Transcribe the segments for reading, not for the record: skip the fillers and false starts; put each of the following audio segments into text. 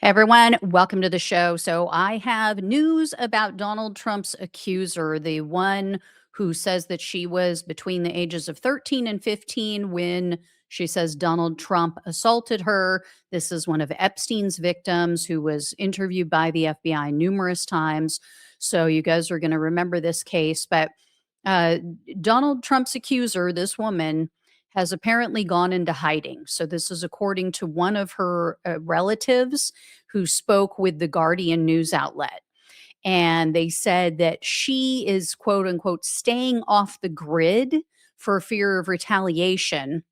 Everyone, welcome to the show. So, I have news about Donald Trump's accuser, the one who says that she was between the ages of 13 and 15 when she says Donald Trump assaulted her. This is one of Epstein's victims who was interviewed by the FBI numerous times. So, you guys are going to remember this case. But uh, Donald Trump's accuser, this woman, has apparently gone into hiding. So, this is according to one of her relatives who spoke with the Guardian news outlet. And they said that she is, quote unquote, staying off the grid for fear of retaliation.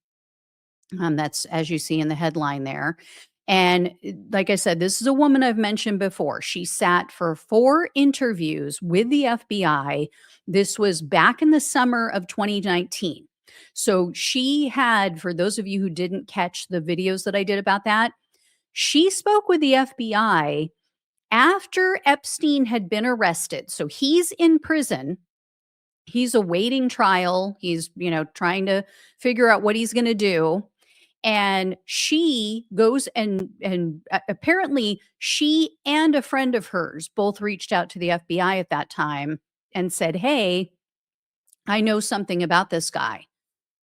That's as you see in the headline there. And like I said, this is a woman I've mentioned before. She sat for 4 interviews with the FBI. This was back in the summer of 2019. So she had, for those of you who didn't catch the videos that I did about that, she spoke with the FBI after Epstein had been arrested. So he's in prison. He's awaiting trial. He's, trying to figure out what he's going to do. And she goes and apparently she and a friend of hers both reached out to the FBI at that time and said, "Hey, I know something about this guy."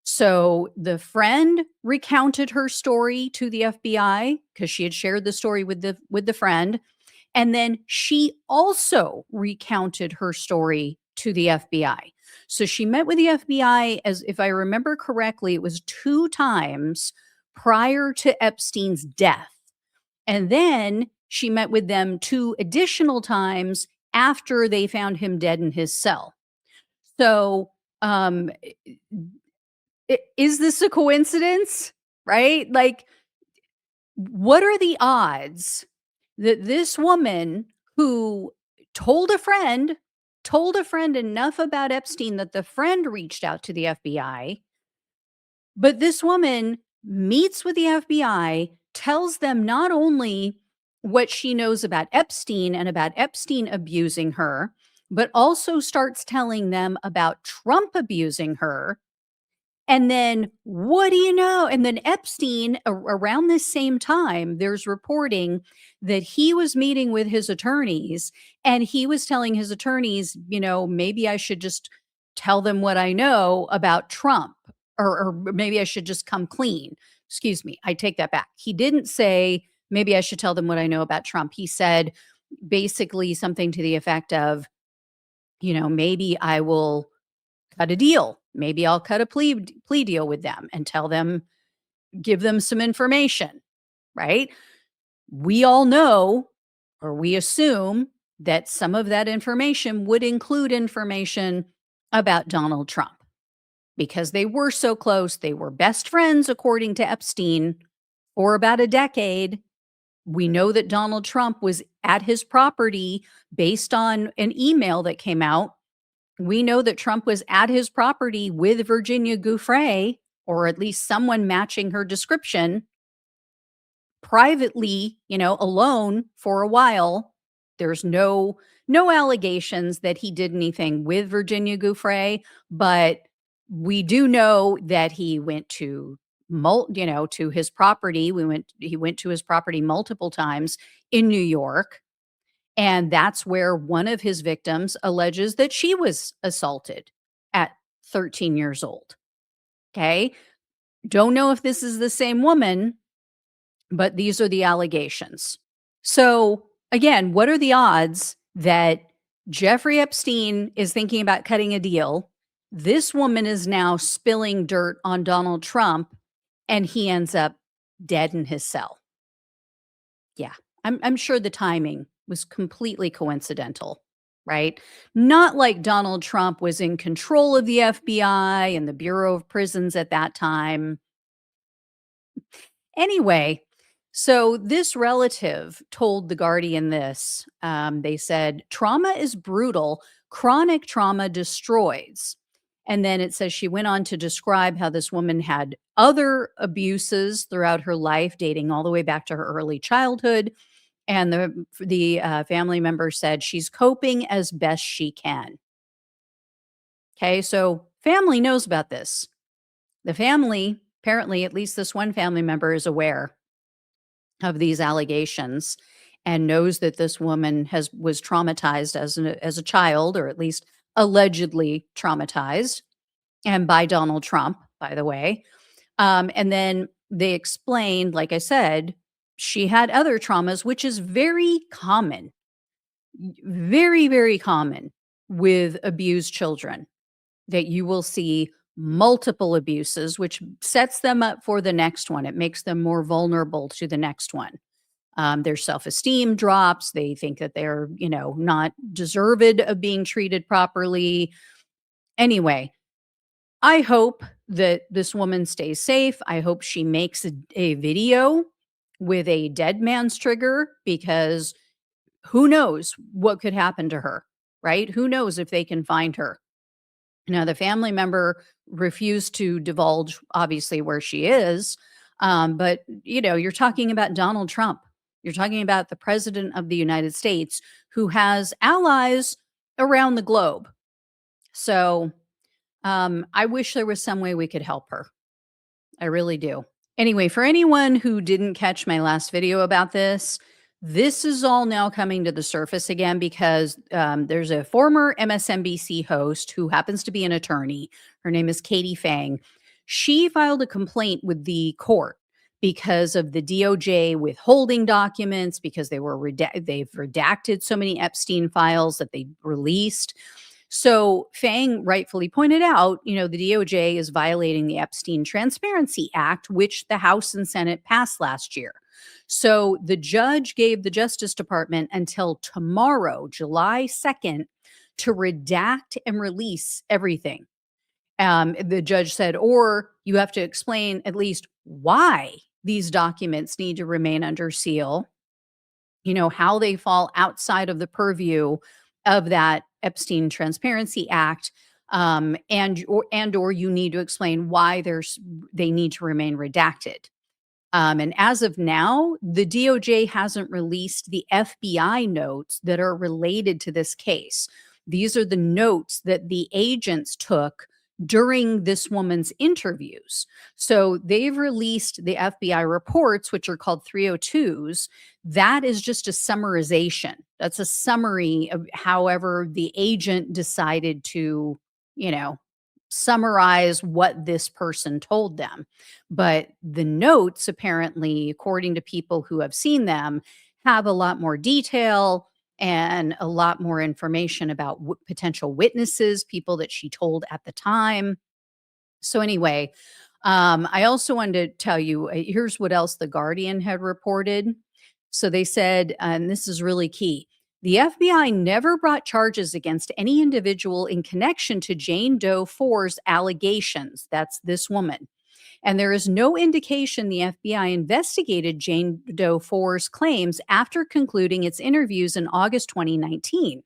So the friend recounted her story to the FBI because she had shared the story with the friend, and then she also recounted her story to the FBI. So she met with the FBI, as if I remember correctly, it was 2 times prior to Epstein's death. And then she met with them 2 additional times after they found him dead in his cell. So, is this a coincidence? Right? Like, what are the odds that this woman who told a friend told a friend enough about Epstein that the friend reached out to the FBI, but this woman meets with the FBI, tells them not only what she knows about Epstein and about Epstein abusing her, but also starts telling them about Trump abusing her. And then what do you know? And then Epstein, around this same time, there's reporting that he was meeting with his attorneys and he was telling his attorneys, maybe I should just tell them what I know about Trump, or maybe I should just come clean. Excuse me, I take that back. He didn't say, maybe I should tell them what I know about Trump. He said basically something to the effect of, maybe I will cut a deal. Maybe I'll cut a plea deal with them and tell them, give them some information, right? We all know, or we assume, that some of that information would include information about Donald Trump because they were so close. They were best friends, according to Epstein, for about a decade. We know that Donald Trump was at his property based on an email that came out. We know that Trump was at his property with Virginia Giuffre, or at least someone matching her description, privately, alone for a while. There's no allegations that he did anything with Virginia Giuffre, but we do know that he went to to his property. He went to his property multiple times in New York. And that's where one of his victims alleges that she was assaulted at 13 years old. Okay. Don't know if this is the same woman, but these are the allegations. So, again, what are the odds that Jeffrey Epstein is thinking about cutting a deal? This woman is now spilling dirt on Donald Trump, and he ends up dead in his cell. Yeah, I'm sure the timing was completely coincidental, right? Not like Donald Trump was in control of the FBI and the Bureau of Prisons at that time. Anyway, so this relative told The Guardian this. They said, trauma is brutal, chronic trauma destroys. And then it says she went on to describe how this woman had other abuses throughout her life, dating all the way back to her early childhood. And the family member said she's coping as best she can. Okay, so family knows about this. The family, apparently, at least this one family member is aware. of these allegations and knows that this woman was traumatized as a child, or at least allegedly traumatized, and by Donald Trump, by the way. And then they explained, like I said, she had other traumas, which is very common, very, very common with abused children, that you will see multiple abuses, which sets them up for the next one. It makes them more vulnerable to the next one. Their self-esteem drops. They think that they're, not deserved of being treated properly. Anyway, I hope that this woman stays safe. I hope she makes a video with a dead man's trigger, because who knows what could happen to her, right? Who knows if they can find her. Now, the family member refused to divulge, obviously, where she is. But, you're talking about Donald Trump. You're talking about the president of the United States, who has allies around the globe. So I wish there was some way we could help her. I really do. Anyway, for anyone who didn't catch my last video about this is all now coming to the surface again, because there's a former MSNBC host who happens to be an attorney. Her name is Katie Fang. She filed a complaint with the court because of the DOJ withholding documents, because they've redacted so many Epstein files that they released. So Fang rightfully pointed out, the DOJ is violating the Epstein Transparency Act, which the House and Senate passed last year. So the judge gave the Justice Department until tomorrow, July 2nd, to redact and release everything. The judge said, or you have to explain at least why these documents need to remain under seal, how they fall outside of the purview of that Epstein Transparency Act, and or you need to explain why they need to remain redacted. And as of now, the DOJ hasn't released the FBI notes that are related to this case. These are the notes that the agents took during this woman's interviews. So they've released the FBI reports, which are called 302s. That is just a summarization. That's a summary of however the agent decided to, summarize what this person told them. But the notes, apparently, according to people who have seen them, have a lot more detail and a lot more information about potential witnesses, people that she told at the time. So, anyway, I also wanted to tell you, here's what else the Guardian had reported. So they said, and this is really key, the FBI never brought charges against any individual in connection to Jane Doe 4's allegations. That's this woman. And there is no indication the FBI investigated Jane Doe 4's claims after concluding its interviews in August 2019,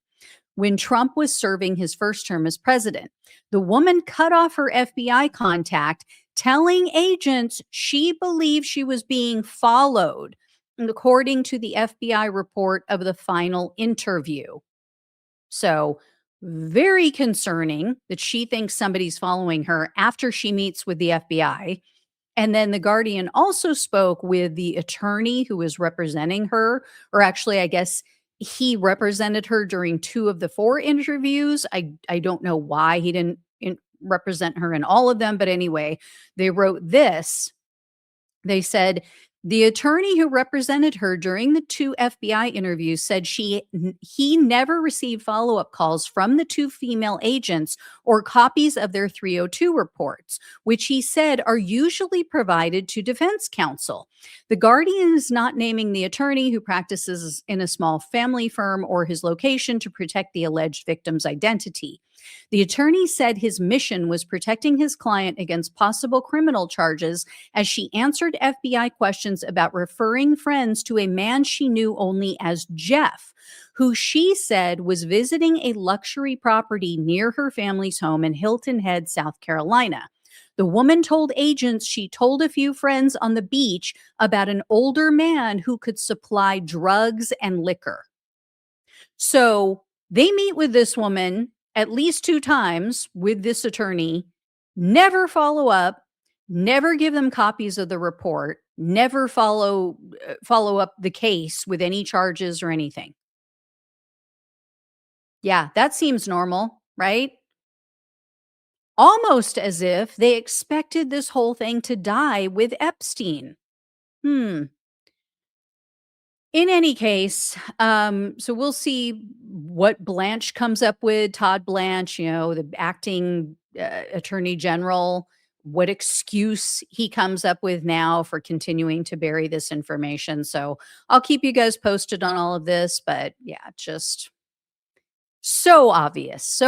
when Trump was serving his first term as president. The woman cut off her FBI contact, telling agents she believed she was being followed, according to the FBI report of the final interview. So, very concerning that she thinks somebody's following her after she meets with the FBI. And then the Guardian also spoke with the attorney who was representing her, or actually, I guess he represented her during 2 of the 4 interviews. I don't know why he didn't represent her in all of them, but anyway, they wrote this. They said, the attorney who represented her during the 2 FBI interviews said he never received follow-up calls from the 2 female agents or copies of their 302 reports, which he said are usually provided to defense counsel. The Guardian is not naming the attorney, who practices in a small family firm, or his location to protect the alleged victim's identity. The attorney said his mission was protecting his client against possible criminal charges, as she answered FBI questions about referring friends to a man she knew only as Jeff, who she said was visiting a luxury property near her family's home in Hilton Head, South Carolina. The woman told agents she told a few friends on the beach about an older man who could supply drugs and liquor. So they meet with this woman at least 2 times with this attorney, never follow up, never give them copies of the report. never follow up the case with any charges or anything. Yeah, that seems normal, right? Almost as if they expected this whole thing to die with Epstein. Hmm. In any case, so we'll see what Blanche comes up with, Todd Blanche, the acting attorney general, what excuse he comes up with now for continuing to bury this information. So I'll keep you guys posted on all of this. But yeah, just so obvious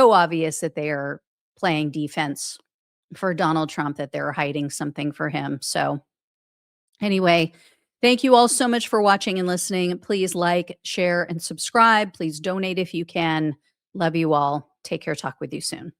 that they are playing defense for Donald Trump, that they're hiding something for him. So anyway, thank you all so much for watching and listening. Please like, share, and subscribe. Please donate if you can. Love you all. Take care. Talk with you soon.